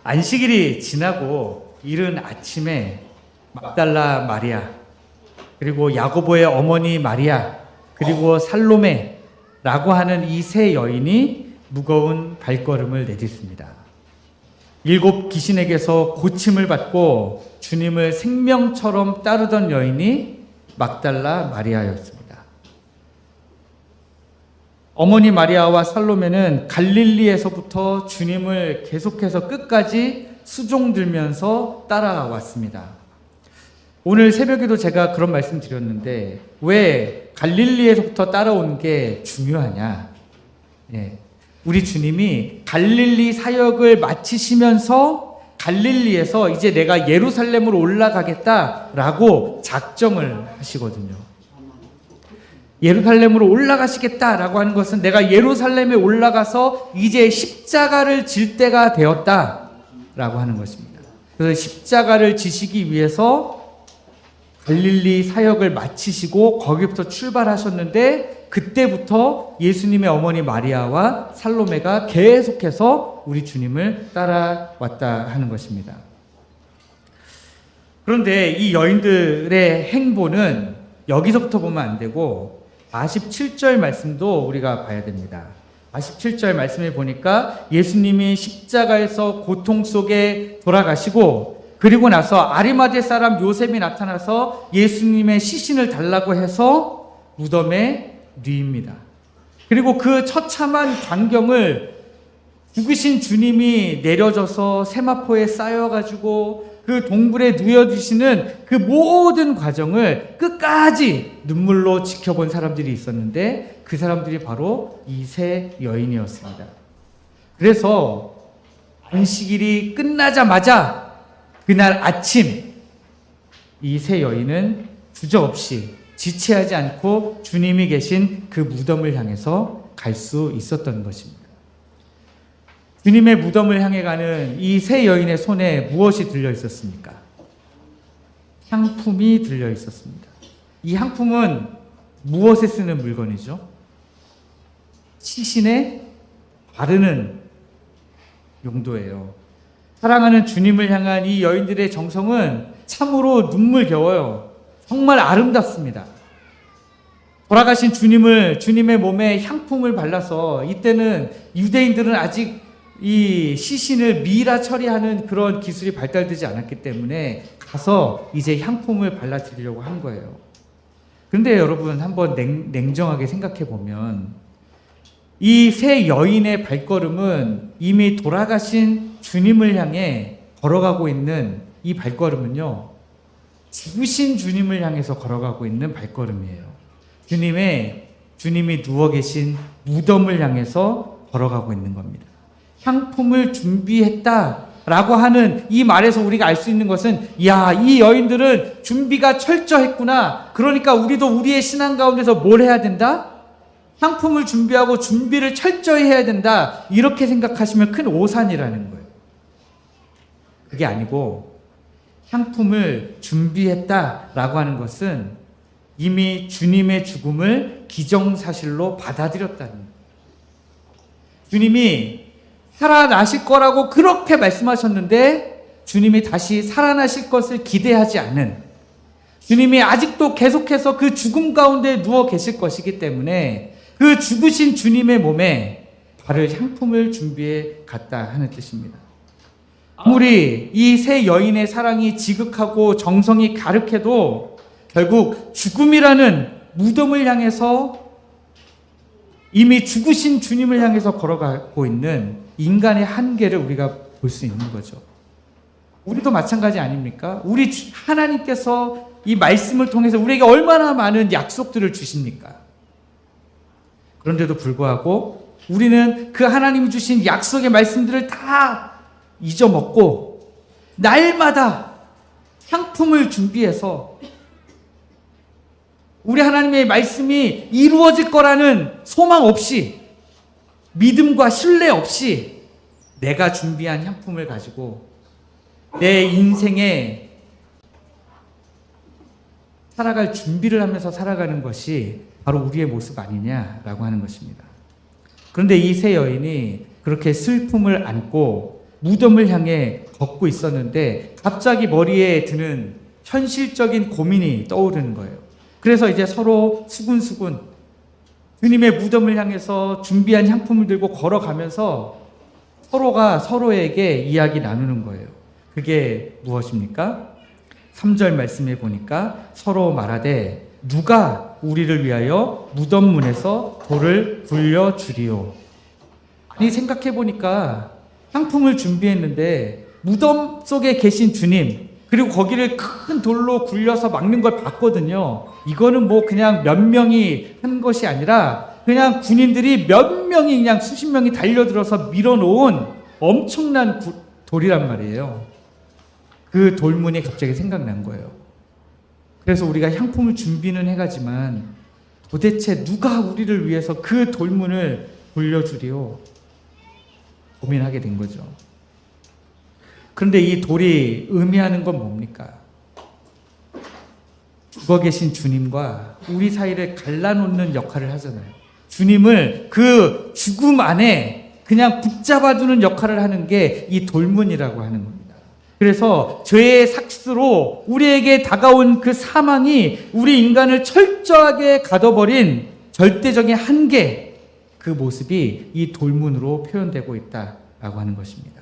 안식일이 지나고 이른 아침에 막달라 마리아, 그리고 야고보의 어머니 마리아, 그리고 살로메라고 하는 이 세 여인이 무거운 발걸음을 내딛습니다. 7 귀신에게서 고침을 받고 주님을 생명처럼 따르던 여인이 막달라 마리아였습니다. 어머니 마리아와 살로메는 갈릴리에서부터 주님을 계속해서 끝까지 수종들면서 따라왔습니다. 오늘 새벽에도 제가 그런 말씀 드렸는데 왜 갈릴리에서부터 따라온 게 중요하냐? 우리 주님이 갈릴리 사역을 마치시면서 갈릴리에서 이제 내가 예루살렘으로 올라가겠다라고 작정을 하시거든요. 예루살렘으로 올라가시겠다라고 하는 것은 내가 예루살렘에 올라가서 이제 십자가를 질 때가 되었다라고 하는 것입니다. 그래서 십자가를 지시기 위해서 갈릴리 사역을 마치시고 거기부터 출발하셨는데 그때부터 예수님의 어머니 마리아와 살로메가 계속해서 우리 주님을 따라왔다 하는 것입니다. 그런데 이 여인들의 행보는 여기서부터 보면 안 되고 47절 말씀도 우리가 봐야 됩니다. 47절 말씀을 보니까 예수님이 십자가에서 고통 속에 돌아가시고 그리고 나서 아리마대 사람 요셉이 나타나서 예수님의 시신을 달라고 해서 무덤에 뉘입니다. 그리고 그 처참한 광경을 죽으신 주님이 내려져서 세마포에 쌓여가지고 그 동굴에 누워주시는 그 모든 과정을 끝까지 눈물로 지켜본 사람들이 있었는데 그 사람들이 바로 이 세 여인이었습니다. 그래서 안식일이 끝나자마자 그날 아침 이 세 여인은 주저없이 지체하지 않고 주님이 계신 그 무덤을 향해서 갈 수 있었던 것입니다. 주님의 무덤을 향해 가는 이 세 여인의 손에 무엇이 들려 있었습니까? 향품이 들려 있었습니다. 이 향품은 무엇에 쓰는 물건이죠? 시신에 바르는 용도예요. 사랑하는 주님을 향한 이 여인들의 정성은 참으로 눈물겨워요. 정말 아름답습니다. 돌아가신 주님의 몸에 향품을 발라서 이때는 유대인들은 아직 이 시신을 미라 처리하는 그런 기술이 발달되지 않았기 때문에 가서 이제 향품을 발라드리려고 한 거예요. 그런데 여러분 한번 냉정하게 생각해 보면 이 세 여인의 발걸음은 이미 돌아가신 주님을 향해 걸어가고 있는 이 발걸음은요, 죽으신 주님을 향해서 걸어가고 있는 발걸음이에요. 주님이 누워 계신 무덤을 향해서 걸어가고 있는 겁니다. 향품을 준비했다라고 하는 이 말에서 우리가 알 수 있는 것은, 야, 이 여인들은 준비가 철저했구나. 그러니까 우리도 우리의 신앙 가운데서 뭘 해야 된다? 향품을 준비하고 준비를 철저히 해야 된다. 이렇게 생각하시면 큰 오산이라는 거예요. 그게 아니고 향품을 준비했다라고 하는 것은 이미 주님의 죽음을 기정사실로 받아들였다는 거예요. 주님이 살아나실 거라고 그렇게 말씀하셨는데 주님이 다시 살아나실 것을 기대하지 않은, 주님이 아직도 계속해서 그 죽음 가운데 누워 계실 것이기 때문에 그 죽으신 주님의 몸에 바를 향품을 준비해 갔다 하는 뜻입니다. 아무리 이 세 여인의 사랑이 지극하고 정성이 가득해도 결국 죽음이라는 무덤을 향해서 이미 죽으신 주님을 향해서 걸어가고 있는 인간의 한계를 우리가 볼 수 있는 거죠. 우리도 마찬가지 아닙니까? 우리 하나님께서 이 말씀을 통해서 우리에게 얼마나 많은 약속들을 주십니까? 그런데도 불구하고 우리는 그 하나님이 주신 약속의 말씀들을 다 잊어먹고 날마다 향품을 준비해서 우리 하나님의 말씀이 이루어질 거라는 소망 없이, 믿음과 신뢰 없이 내가 준비한 향품을 가지고 내 인생에 살아갈 준비를 하면서 살아가는 것이 바로 우리의 모습 아니냐라고 하는 것입니다. 그런데 이 세 여인이 그렇게 슬픔을 안고 무덤을 향해 걷고 있었는데 갑자기 머리에 드는 현실적인 고민이 떠오르는 거예요. 그래서 이제 서로 수군수군 주님의 무덤을 향해서 준비한 향품을 들고 걸어가면서 서로가 서로에게 이야기 나누는 거예요. 그게 무엇입니까? 3절 말씀에 보니까 서로 말하되 누가 우리를 위하여 무덤 문에서 돌을 굴려주리오. 아니 생각해 보니까 향품을 준비했는데 무덤 속에 계신 주님, 그리고 거기를 큰 돌로 굴려서 막는 걸 봤거든요. 이거는 뭐 그냥 몇 명이 한 것이 아니라 그냥 군인들이 몇 명이 그냥 수십 명이 달려들어서 밀어놓은 엄청난 돌이란 말이에요. 그 돌문이 갑자기 생각난 거예요. 그래서 우리가 향품을 준비는 해가지만 도대체 누가 우리를 위해서 그 돌문을 굴려주리오? 고민하게 된 거죠. 그런데 이 돌이 의미하는 건 뭡니까? 죽어 계신 주님과 우리 사이를 갈라놓는 역할을 하잖아요. 주님을 그 죽음 안에 그냥 붙잡아두는 역할을 하는 게 이 돌문이라고 하는 겁니다. 그래서 죄의 삭스로 우리에게 다가온 그 사망이 우리 인간을 철저하게 가둬버린 절대적인 한계, 그 모습이 이 돌문으로 표현되고 있다라고 하는 것입니다.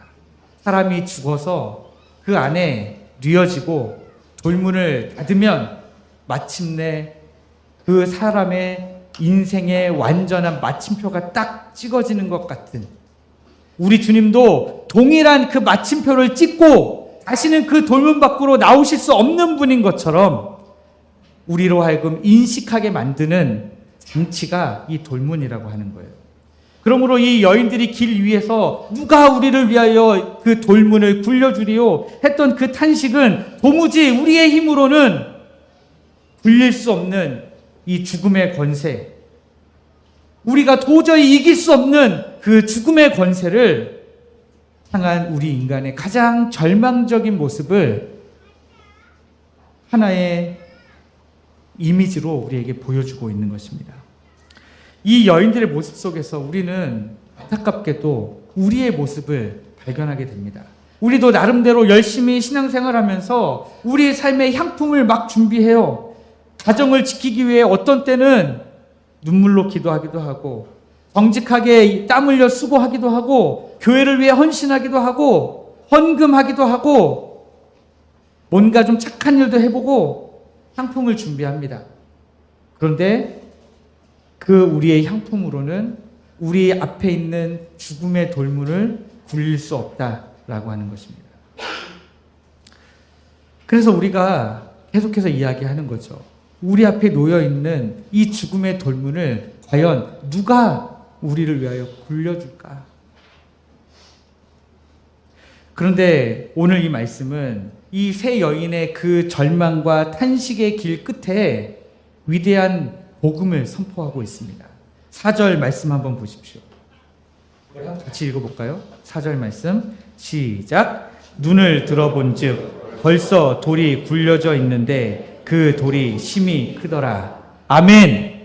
사람이 죽어서 그 안에 뉘어지고 돌문을 닫으면 마침내 그 사람의 인생의 완전한 마침표가 딱 찍어지는 것 같은, 우리 주님도 동일한 그 마침표를 찍고 다시는 그 돌문 밖으로 나오실 수 없는 분인 것처럼 우리로 하여금 인식하게 만드는 장치가 이 돌문이라고 하는 거예요. 그러므로 이 여인들이 길 위에서 누가 우리를 위하여 그 돌문을 굴려주리오 했던 그 탄식은 도무지 우리의 힘으로는 굴릴 수 없는 이 죽음의 권세, 우리가 도저히 이길 수 없는 그 죽음의 권세를 향한 우리 인간의 가장 절망적인 모습을 하나의 이미지로 우리에게 보여주고 있는 것입니다. 이 여인들의 모습 속에서 우리는 안타깝게도 우리의 모습을 발견하게 됩니다. 우리도 나름대로 열심히 신앙생활하면서 우리의 삶의 향품을 막 준비해요. 가정을 지키기 위해 어떤 때는 눈물로 기도하기도 하고, 정직하게 땀 흘려 수고하기도 하고, 교회를 위해 헌신하기도 하고, 헌금하기도 하고, 뭔가 좀 착한 일도 해보고 향품을 준비합니다. 그런데 그 우리의 향품으로는 우리 앞에 있는 죽음의 돌문을 굴릴 수 없다라고 하는 것입니다. 그래서 우리가 계속해서 이야기하는 거죠. 우리 앞에 놓여있는 이 죽음의 돌문을 과연 누가 우리를 위하여 굴려줄까? 그런데 오늘 이 말씀은 이 세 여인의 그 절망과 탄식의 길 끝에 위대한 복음을 선포하고 있습니다. 4절 말씀 한번 보십시오. 같이 읽어볼까요? 4절 말씀 시작. 눈을 들어본 즉 벌써 돌이 굴려져 있는데 그 돌이 심히 크더라. 아멘.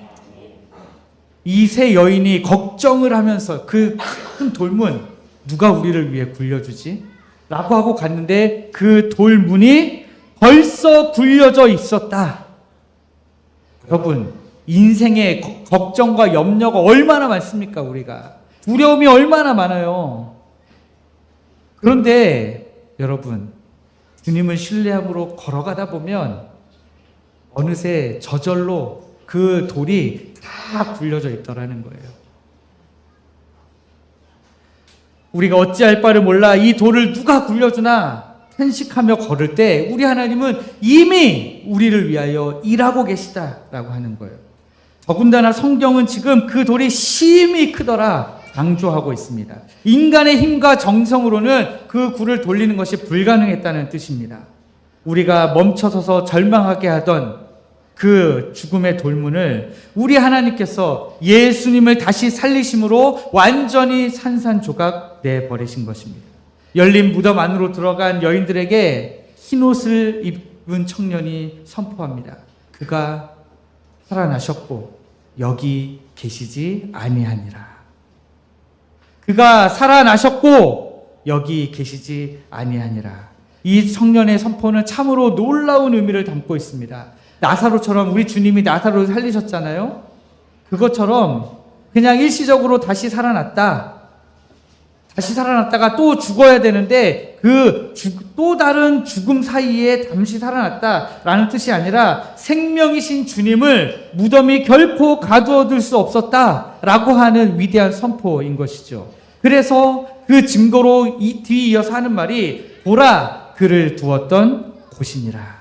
이 세 여인이 걱정을 하면서 그 큰 돌문 누가 우리를 위해 굴려주지? 라고 하고 갔는데 그 돌문이 벌써 굴려져 있었다. 여러분, 인생의 걱정과 염려가 얼마나 많습니까? 우리가 두려움이 얼마나 많아요. 그런데 여러분, 주님을 신뢰함으로 걸어가다 보면 어느새 저절로 그 돌이 다 굴려져 있더라는 거예요. 우리가 어찌할 바를 몰라 이 돌을 누가 굴려주나 탄식하며 걸을 때 우리 하나님은 이미 우리를 위하여 일하고 계시다라고 하는 거예요. 더군다나 성경은 지금 그 돌이 심히 크더라 강조하고 있습니다. 인간의 힘과 정성으로는 그 굴을 돌리는 것이 불가능했다는 뜻입니다. 우리가 멈춰서서 절망하게 하던 그 죽음의 돌문을 우리 하나님께서 예수님을 다시 살리심으로 완전히 산산조각 내버리신 것입니다. 열린 무덤 안으로 들어간 여인들에게 흰옷을 입은 청년이 선포합니다. 그가 살아나셨고 여기 계시지 아니하니라. 그가 살아나셨고 여기 계시지 아니하니라. 이 청년의 선포는 참으로 놀라운 의미를 담고 있습니다. 나사로처럼 우리 주님이 나사로를 살리셨잖아요. 그것처럼 그냥 일시적으로 다시 살아났다가 또 죽어야 되는데 또 다른 죽음 사이에 잠시 살아났다라는 뜻이 아니라 생명이신 주님을 무덤이 결코 가두어둘 수 없었다라고 하는 위대한 선포인 것이죠. 그래서 그 증거로 뒤이어서 하는 말이 보라 그를 두었던 곳이니라.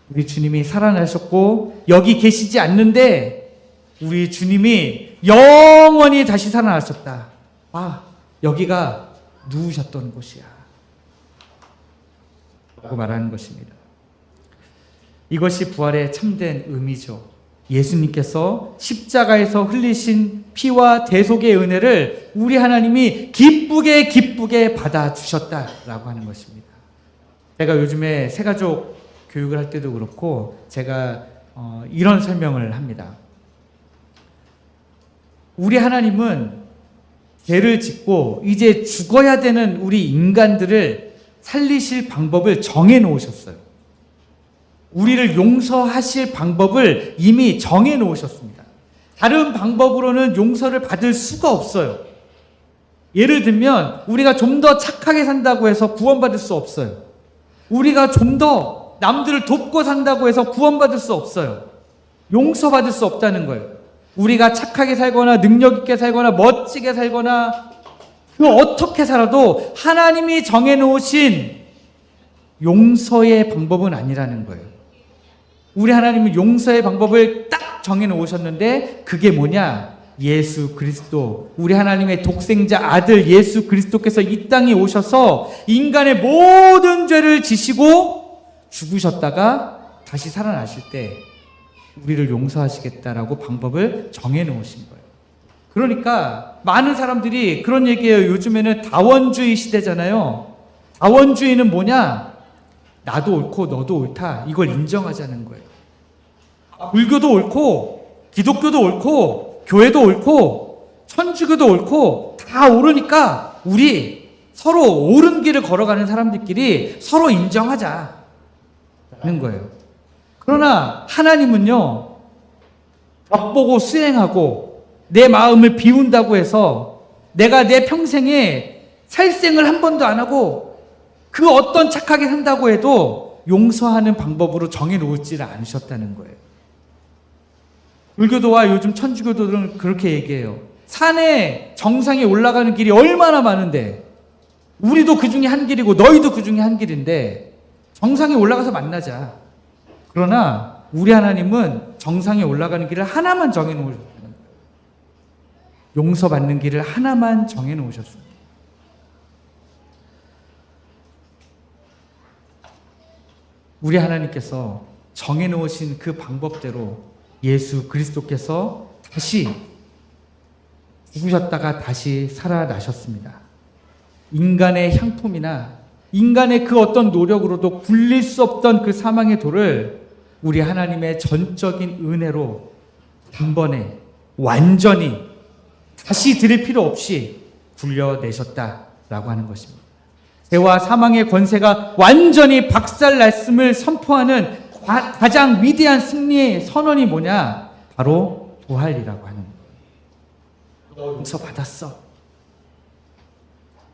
우리 주님이 살아나셨고 여기 계시지 않는데 우리 주님이 영원히 다시 살아나셨다. 여기가 누우셨던 곳이야 라고 말하는 것입니다. 이것이 부활의 참된 의미죠. 예수님께서 십자가에서 흘리신 피와 대속의 은혜를 우리 하나님이 기쁘게 받아주셨다라고 하는 것입니다. 제가 요즘에 새가족 교육을 할 때도 그렇고 제가 이런 설명을 합니다. 우리 하나님은 죄를 짓고 이제 죽어야 되는 우리 인간들을 살리실 방법을 정해 놓으셨어요. 우리를 용서하실 방법을 이미 정해 놓으셨습니다. 다른 방법으로는 용서를 받을 수가 없어요. 예를 들면 우리가 좀 더 착하게 산다고 해서 구원받을 수 없어요. 우리가 좀 더 남들을 돕고 산다고 해서 구원받을 수 없어요. 용서받을 수 없다는 거예요. 우리가 착하게 살거나 능력 있게 살거나 멋지게 살거나 어떻게 살아도 하나님이 정해놓으신 용서의 방법은 아니라는 거예요. 우리 하나님은 용서의 방법을 딱 정해놓으셨는데 그게 뭐냐? 예수 그리스도, 우리 하나님의 독생자 아들 예수 그리스도께서 이 땅에 오셔서 인간의 모든 죄를 지시고 죽으셨다가 다시 살아나실 때 우리를 용서하시겠다라고 방법을 정해놓으신 거예요. 그러니까 많은 사람들이 그런 얘기해요. 요즘에는 다원주의 시대잖아요. 다원주의는 뭐냐? 나도 옳고 너도 옳다. 이걸 인정하자는 거예요. 불교도 옳고 기독교도 옳고 교회도 옳고 천주교도 옳고 다 옳으니까 우리 서로 옳은 길을 걸어가는 사람들끼리 서로 인정하자는 거예요. 그러나 하나님은요, 벽보고 수행하고 내 마음을 비운다고 해서 내가 내 평생에 살생을 한 번도 안 하고 그 어떤 착하게 산다고 해도 용서하는 방법으로 정해놓지를 않으셨다는 거예요. 불교도와 요즘 천주교도들은 그렇게 얘기해요. 산에 정상에 올라가는 길이 얼마나 많은데 우리도 그 중에 한 길이고 너희도 그 중에 한 길인데 정상에 올라가서 만나자. 그러나 우리 하나님은 정상에 올라가는 길을 하나만 정해놓으셨다는 거예요. 용서받는 길을 하나만 정해놓으셨습니다. 우리 하나님께서 정해놓으신 그 방법대로 예수 그리스도께서 다시 죽으셨다가 다시 살아나셨습니다. 인간의 향품이나 인간의 그 어떤 노력으로도 굴릴 수 없던 그 사망의 돌을 우리 하나님의 전적인 은혜로 단번에 완전히 다시 드릴 필요 없이 굴려내셨다라고 하는 것입니다. 죄와 사망의 권세가 완전히 박살났음을 선포하는 가장 위대한 승리의 선언이 뭐냐? 바로 부활이라고 하는 거예요. 용서받았어.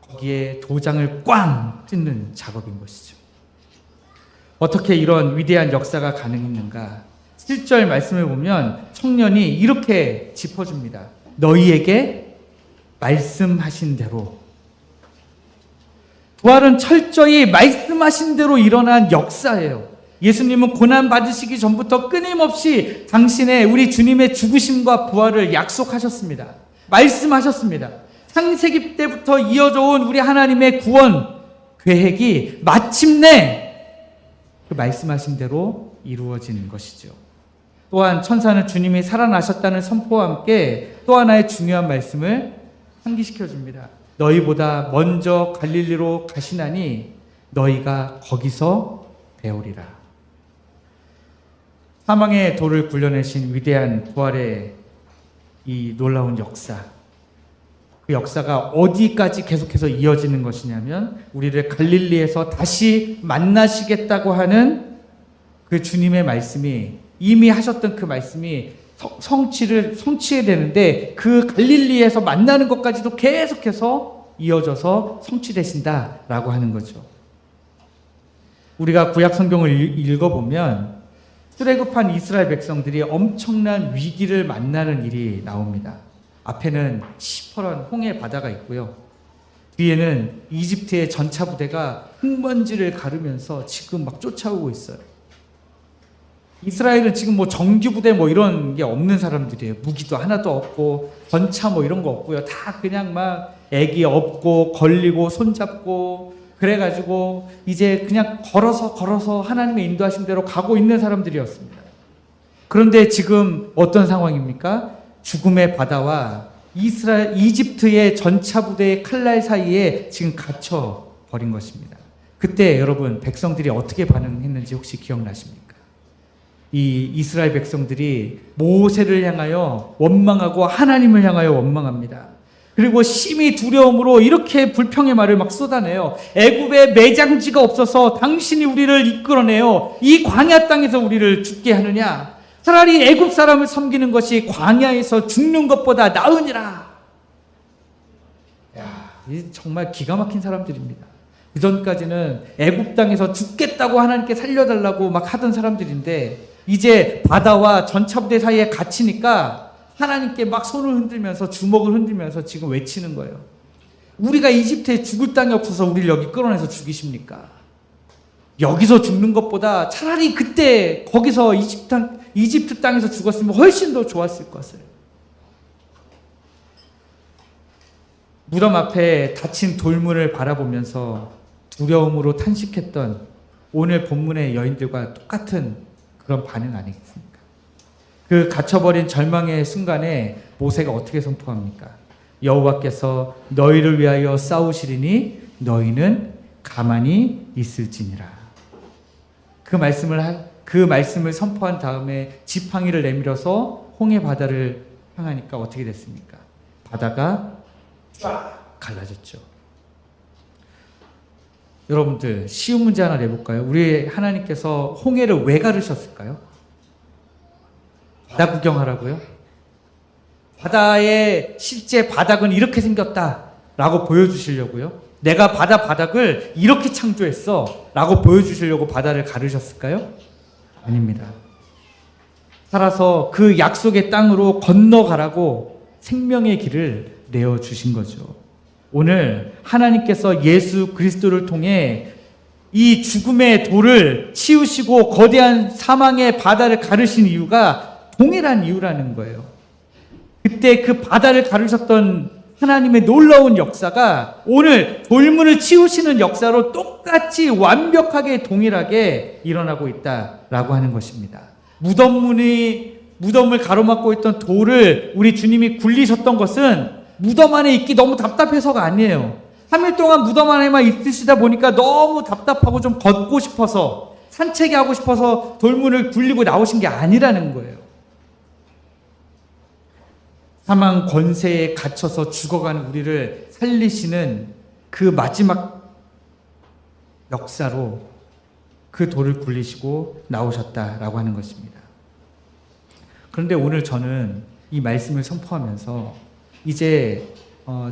거기에 도장을 꽝 찍는 작업인 것이죠. 어떻게 이런 위대한 역사가 가능했는가? 7절 말씀을 보면 청년이 이렇게 짚어줍니다. 너희에게 말씀하신 대로. 부활은 철저히 말씀하신 대로 일어난 역사예요. 예수님은 고난 받으시기 전부터 끊임없이 당신의 우리 주님의 죽으심과 부활을 약속하셨습니다. 말씀하셨습니다. 창세기 때부터 이어져 온 우리 하나님의 구원 계획이 마침내 그 말씀하신 대로 이루어지는 것이죠. 또한 천사는 주님이 살아나셨다는 선포와 함께 또 하나의 중요한 말씀을 상기시켜 줍니다. 너희보다 먼저 갈릴리로 가시나니 너희가 거기서 배우리라. 사망의 돌을 굴려내신 위대한 부활의 이 놀라운 역사. 그 역사가 어디까지 계속해서 이어지는 것이냐면 우리를 갈릴리에서 다시 만나시겠다고 하는 그 주님의 말씀이 이미 하셨던 그 말씀이 성취해야 되는데 그 갈릴리에서 만나는 것까지도 계속해서 이어져서 성취되신다라고 하는 거죠. 우리가 구약 성경을 읽어보면 출애굽한 이스라엘 백성들이 엄청난 위기를 만나는 일이 나옵니다. 앞에는 시퍼런 홍해 바다가 있고요. 뒤에는 이집트의 전차 부대가 흙먼지를 가르면서 지금 막 쫓아오고 있어요. 이스라엘은 지금 뭐 정규부대 뭐 이런 게 없는 사람들이에요. 무기도 하나도 없고 전차 뭐 이런 거 없고요. 다 그냥 막 애기 업고 걸리고 손잡고 그래가지고 이제 그냥 걸어서 하나님의 인도하신 대로 가고 있는 사람들이었습니다. 그런데 지금 어떤 상황입니까? 죽음의 바다와 이집트의 전차 부대의 칼날 사이에 지금 갇혀 버린 것입니다. 그때 여러분 백성들이 어떻게 반응했는지 혹시 기억나십니까? 이 이스라엘 백성들이 모세를 향하여 원망하고 하나님을 향하여 원망합니다. 그리고 심히 두려움으로 이렇게 불평의 말을 막 쏟아내요. 애굽에 매장지가 없어서 당신이 우리를 이끌어내요. 이 광야 땅에서 우리를 죽게 하느냐? 차라리 애굽 사람을 섬기는 것이 광야에서 죽는 것보다 나으니라. 야, 이 정말 기가 막힌 사람들입니다. 그 전까지는 애굽 땅에서 죽겠다고 하나님께 살려달라고 막 하던 사람들인데 이제 바다와 전차부대 사이에 갇히니까 하나님께 막 손을 흔들면서 주먹을 흔들면서 지금 외치는 거예요. 우리가 이집트에 죽을 땅이 없어서 우리를 여기 끌어내서 죽이십니까? 여기서 죽는 것보다 차라리 그때 거기서 이집트 땅에서 죽었으면 훨씬 더 좋았을 것을. 무덤 앞에 닫힌 돌문을 바라보면서 두려움으로 탄식했던 오늘 본문의 여인들과 똑같은 그런 반응 아니겠습니까? 그 갇혀버린 절망의 순간에 모세가 어떻게 선포합니까? 여호와께서 너희를 위하여 싸우시리니 너희는 가만히 있을지니라. 그 말씀을 선포한 다음에 지팡이를 내밀어서 홍해 바다를 향하니까 어떻게 됐습니까? 바다가 쫙 갈라졌죠. 여러분들 쉬운 문제 하나 내볼까요? 우리 하나님께서 홍해를 왜 가르셨을까요? 바다 구경하라고요? 바다의 실제 바닥은 이렇게 생겼다라고 보여주시려고요? 내가 바닥을 이렇게 창조했어 라고 보여주시려고 바다를 가르셨을까요? 아닙니다. 살아서 그 약속의 땅으로 건너가라고 생명의 길을 내어주신 거죠. 오늘 하나님께서 예수 그리스도를 통해 이 죽음의 돌을 치우시고 거대한 사망의 바다를 가르신 이유가 동일한 이유라는 거예요. 그때 그 바다를 가르셨던 하나님의 놀라운 역사가 오늘 돌문을 치우시는 역사로 똑같이 완벽하게 동일하게 일어나고 있다라고 하는 것입니다. 무덤을 가로막고 있던 돌을 우리 주님이 굴리셨던 것은 무덤 안에 있기 너무 답답해서가 아니에요. 3일 동안 무덤 안에만 있으시다 보니까 너무 답답하고 좀 걷고 싶어서 산책이 하고 싶어서 돌문을 굴리고 나오신 게 아니라는 거예요. 사망 권세에 갇혀서 죽어가는 우리를 살리시는 그 마지막 역사로 그 돌을 굴리시고 나오셨다라고 하는 것입니다. 그런데 오늘 저는 이 말씀을 선포하면서 이제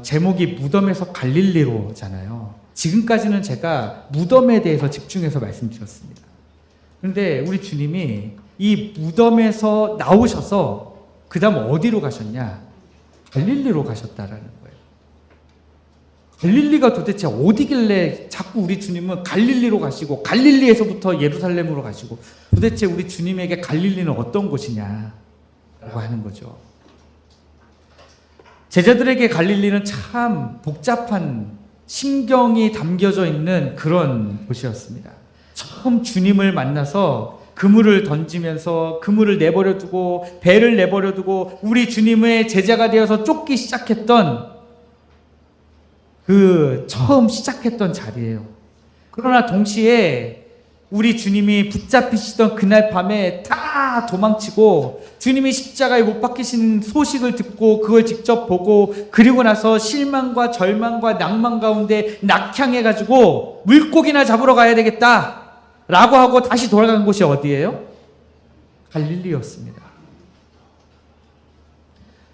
제목이 무덤에서 갈릴리로잖아요. 지금까지는 제가 무덤에 대해서 집중해서 말씀드렸습니다. 그런데 우리 주님이 이 무덤에서 나오셔서 그 다음 어디로 가셨냐? 갈릴리로 가셨다라는 거예요. 갈릴리가 도대체 어디길래 자꾸 우리 주님은 갈릴리로 가시고 갈릴리에서부터 예루살렘으로 가시고 도대체 우리 주님에게 갈릴리는 어떤 곳이냐라고 하는 거죠. 제자들에게 갈릴리는 참 복잡한 심경이 담겨져 있는 그런 곳이었습니다. 처음 주님을 만나서 그물을 던지면서 그물을 내버려 두고 배를 내버려 두고 우리 주님의 제자가 되어서 쫓기 시작했던 그 처음 시작했던 자리예요. 그러나 동시에 우리 주님이 붙잡히시던 그날 밤에 다 도망치고 주님이 십자가에 못 박히신 소식을 듣고 그걸 직접 보고 그리고 나서 실망과 절망과 낭만 가운데 낙향해가지고 물고기나 잡으러 가야 되겠다 라고 하고 다시 돌아간 곳이 어디예요? 갈릴리였습니다.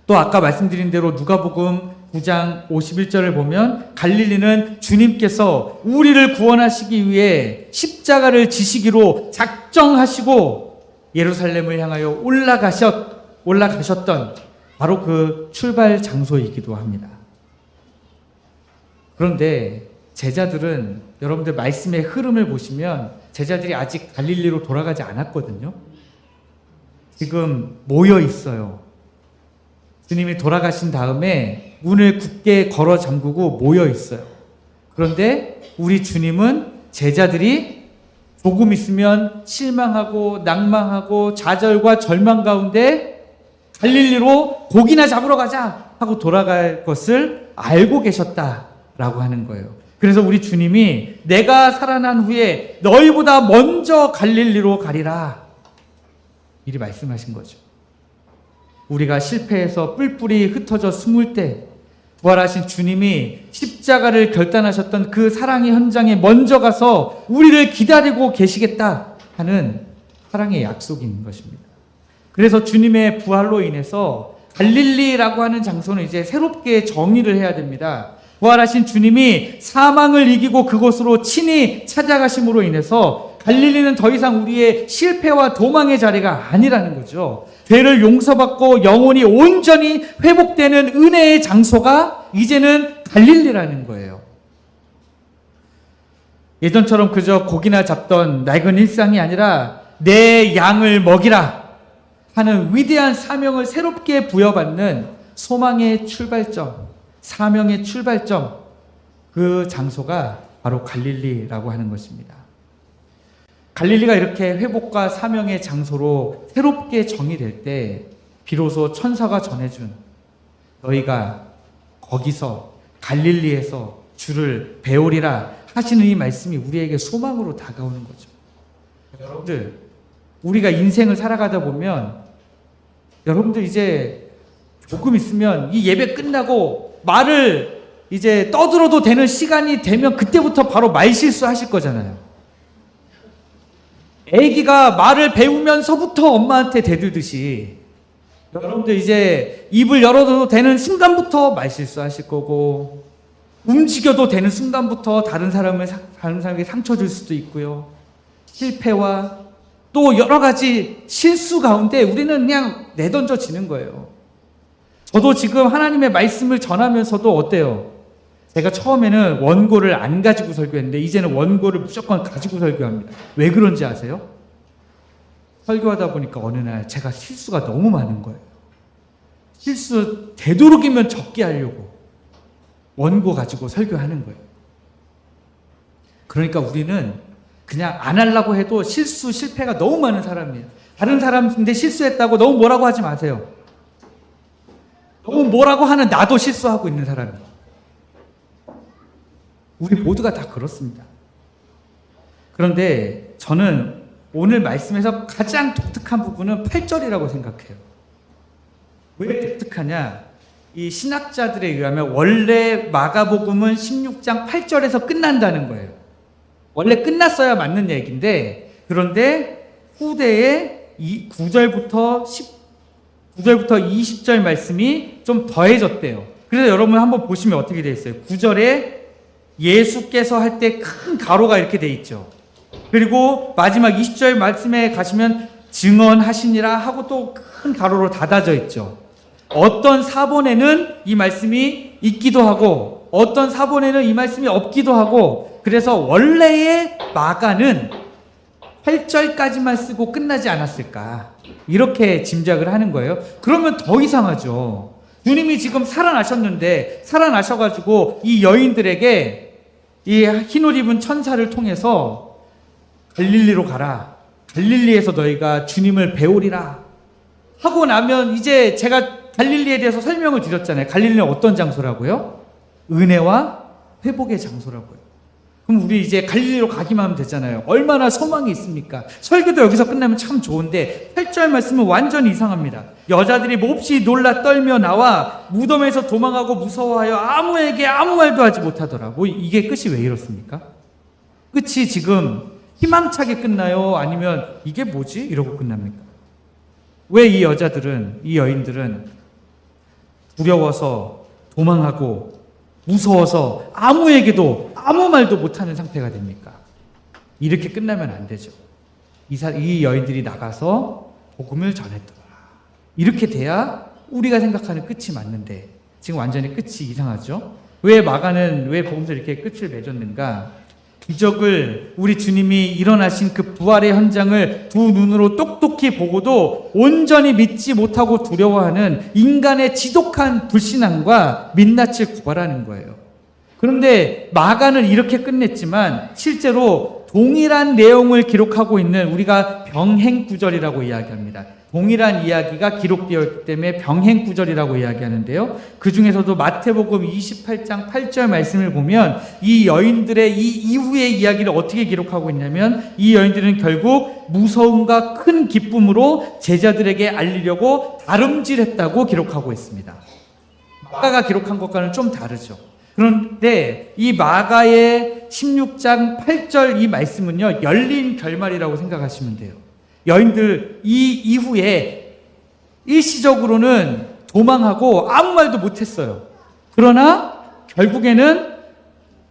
또 아까 말씀드린 대로 누가복음 9장 51절을 보면 갈릴리는 주님께서 우리를 구원하시기 위해 십자가를 지시기로 작정하시고 예루살렘을 향하여 올라가셨던 바로 그 출발 장소이기도 합니다. 그런데 제자들은 여러분들 말씀의 흐름을 보시면 제자들이 아직 갈릴리로 돌아가지 않았거든요. 지금 모여 있어요. 주님이 돌아가신 다음에 문을 굳게 걸어 잠그고 모여 있어요. 그런데 우리 주님은 제자들이 조금 있으면 실망하고 낭망하고 좌절과 절망 가운데 갈릴리로 고기나 잡으러 가자 하고 돌아갈 것을 알고 계셨다라고 하는 거예요. 그래서 우리 주님이 내가 살아난 후에 너희보다 먼저 갈릴리로 가리라 미리 말씀하신 거죠. 우리가 실패해서 뿔뿔이 흩어져 숨을 때 부활하신 주님이 십자가를 결단하셨던 그 사랑의 현장에 먼저 가서 우리를 기다리고 계시겠다 하는 사랑의 약속이 있는 것입니다. 그래서 주님의 부활로 인해서 갈릴리라고 하는 장소는 이제 새롭게 정의를 해야 됩니다. 부활하신 주님이 사망을 이기고 그곳으로 친히 찾아가심으로 인해서 갈릴리는 더 이상 우리의 실패와 도망의 자리가 아니라는 거죠. 죄를 용서받고 영혼이 온전히 회복되는 은혜의 장소가 이제는 갈릴리라는 거예요. 예전처럼 그저 고기나 잡던 낡은 일상이 아니라 내 양을 먹이라 하는 위대한 사명을 새롭게 부여받는 소망의 출발점, 사명의 출발점, 그 장소가 바로 갈릴리라고 하는 것입니다. 갈릴리가 이렇게 회복과 사명의 장소로 새롭게 정의될 때 비로소 천사가 전해준 너희가 거기서 갈릴리에서 주를 배우리라 하시는 이 말씀이 우리에게 소망으로 다가오는 거죠. 여러분들, 우리가 인생을 살아가다 보면 여러분들 이제 조금 있으면 이 예배 끝나고 말을 이제 떠들어도 되는 시간이 되면 그때부터 바로 말실수 하실 거잖아요. 애기가 말을 배우면서부터 엄마한테 대들듯이 여러분들 이제 입을 열어도 되는 순간부터 말실수 하실 거고 움직여도 되는 순간부터 다른 사람에게 상처 줄 수도 있고요. 실패와 또 여러 가지 실수 가운데 우리는 그냥 내던져지는 거예요. 저도 지금 하나님의 말씀을 전하면서도 어때요? 제가 처음에는 원고를 안 가지고 설교했는데 이제는 원고를 무조건 가지고 설교합니다. 왜 그런지 아세요? 설교하다 보니까 어느 날 제가 실수가 너무 많은 거예요. 실수 되도록이면 적게 하려고 원고 가지고 설교하는 거예요. 그러니까 우리는 그냥 안 하려고 해도 실패가 너무 많은 사람이에요. 다른 사람인데 실수했다고 너무 뭐라고 하지 마세요. 너무 뭐라고 하는 나도 실수하고 있는 사람이에요. 우리 모두가 다 그렇습니다. 그런데 저는 오늘 말씀에서 가장 독특한 부분은 8절이라고 생각해요. 왜 독특하냐? 이 신학자들에 의하면 원래 마가복음은 16장 8절에서 끝난다는 거예요. 원래 끝났어야 맞는 얘기인데 그런데 후대에 9절부터 20절 말씀이 좀 더해졌대요. 그래서 여러분 한번 보시면 어떻게 되어 있어요? 9절에 예수께서 할 때 큰 가로가 이렇게 돼 있죠. 그리고 마지막 20절 말씀에 가시면 증언하시니라 하고 또 큰 가로로 닫아져 있죠. 어떤 사본에는 이 말씀이 있기도 하고 어떤 사본에는 이 말씀이 없기도 하고 그래서 원래의 마가는 8절까지만 쓰고 끝나지 않았을까 이렇게 짐작을 하는 거예요. 그러면 더 이상하죠. 주님이 지금 살아나셨는데 살아나셔가지고 이 여인들에게 이 흰옷 입은 천사를 통해서 갈릴리로 가라. 갈릴리에서 너희가 주님을 배우리라. 하고 나면 이제 제가 갈릴리에 대해서 설명을 드렸잖아요. 갈릴리는 어떤 장소라고요? 은혜와 회복의 장소라고요. 그럼 우리 이제 갈릴리로 가기만 하면 되잖아요. 얼마나 소망이 있습니까? 설교도 여기서 끝나면 참 좋은데 8절 말씀은 완전히 이상합니다. 여자들이 몹시 놀라 떨며 나와 무덤에서 도망하고 무서워하여 아무에게 아무 말도 하지 못하더라. 뭐 이게 끝이 왜 이렇습니까? 끝이 지금 희망차게 끝나요? 아니면 이게 뭐지? 이러고 끝납니까? 왜 이 여자들은, 이 여인들은 두려워서 도망하고 무서워서 아무에게도 아무 말도 못하는 상태가 됩니까? 이렇게 끝나면 안 되죠. 이 여인들이 나가서 복음을 전했더라. 이렇게 돼야 우리가 생각하는 끝이 맞는데 지금 완전히 끝이 이상하죠. 왜 복음서 이렇게 끝을 맺었는가? 기적을 우리 주님이 일어나신 그 부활의 현장을 두 눈으로 똑똑히 보고도 온전히 믿지 못하고 두려워하는 인간의 지독한 불신앙과 민낯을 고발하는 거예요. 그런데 마가는 이렇게 끝냈지만 실제로 동일한 내용을 기록하고 있는 우리가 병행구절이라고 이야기합니다. 동일한 이야기가 기록되어 있기 때문에 병행구절이라고 이야기하는데요. 그 중에서도 마태복음 28장 8절 말씀을 보면 이 여인들의 이 이후의 이야기를 어떻게 기록하고 있냐면 이 여인들은 결국 무서움과 큰 기쁨으로 제자들에게 알리려고 다름질했다고 기록하고 있습니다. 마가가 기록한 것과는 좀 다르죠. 그런데 이 마가의 16장 8절 이 말씀은요, 열린 결말이라고 생각하시면 돼요. 여인들 이 이후에 일시적으로는 도망하고 아무 말도 못했어요. 그러나 결국에는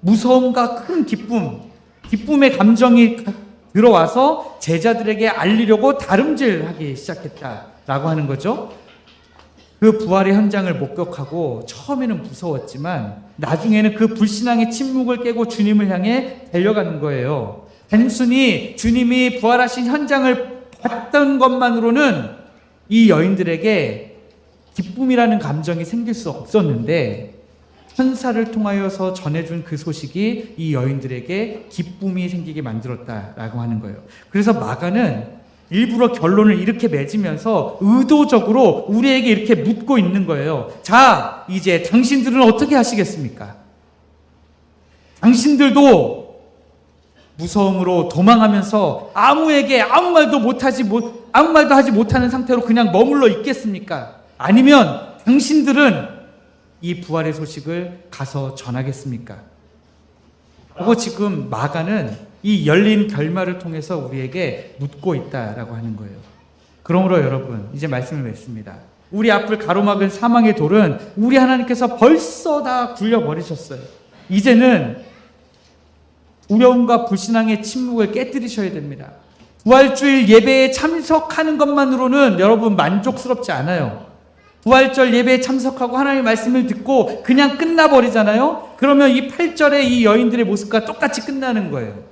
무서움과 큰 기쁨의 감정이 들어와서 제자들에게 알리려고 다름질하기 시작했다라고 하는 거죠. 그 부활의 현장을 목격하고 처음에는 무서웠지만 나중에는 그 불신앙의 침묵을 깨고 주님을 향해 달려가는 거예요. 단순히 주님이 부활하신 현장을 봤던 것만으로는 이 여인들에게 기쁨이라는 감정이 생길 수 없었는데 천사를 통하여서 전해준 그 소식이 이 여인들에게 기쁨이 생기게 만들었다라고 하는 거예요. 그래서 마가는 일부러 결론을 이렇게 맺으면서 의도적으로 우리에게 이렇게 묻고 있는 거예요. 자, 이제 당신들은 어떻게 하시겠습니까? 당신들도 무서움으로 도망하면서 아무에게 아무 말도 하지 못하는 상태로 그냥 머물러 있겠습니까? 아니면 당신들은 이 부활의 소식을 가서 전하겠습니까? 그리고 지금 마가는 이 열린 결말을 통해서 우리에게 묻고 있다라고 하는 거예요. 그러므로 여러분, 이제 말씀을 맺습니다. 우리 앞을 가로막은 사망의 돌은 우리 하나님께서 벌써 다 굴려버리셨어요. 이제는 두려움과 불신앙의 침묵을 깨뜨리셔야 됩니다. 부활주일 예배에 참석하는 것만으로는 여러분 만족스럽지 않아요. 부활절 예배에 참석하고 하나님의 말씀을 듣고 그냥 끝나버리잖아요. 그러면 이 8절의 이 여인들의 모습과 똑같이 끝나는 거예요.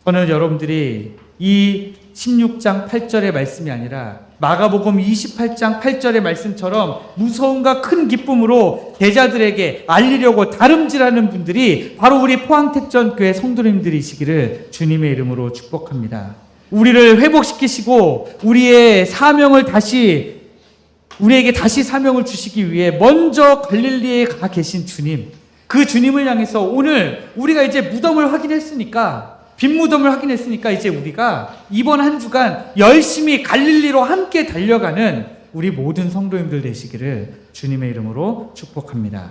저는 여러분들이 이 16장 8절의 말씀이 아니라 마가복음 28장 8절의 말씀처럼 무서움과 큰 기쁨으로 제자들에게 알리려고 다름질하는 분들이 바로 우리 포항택전교회 성도님들이시기를 주님의 이름으로 축복합니다. 우리를 회복시키시고 우리에게 다시 사명을 주시기 위해 먼저 갈릴리에 가 계신 주님, 그 주님을 향해서 오늘 우리가 이제 무덤을 확인했으니까, 빈 무덤을 확인했으니까 이제 우리가 이번 한 주간 열심히 갈릴리로 함께 달려가는 우리 모든 성도님들 되시기를 주님의 이름으로 축복합니다.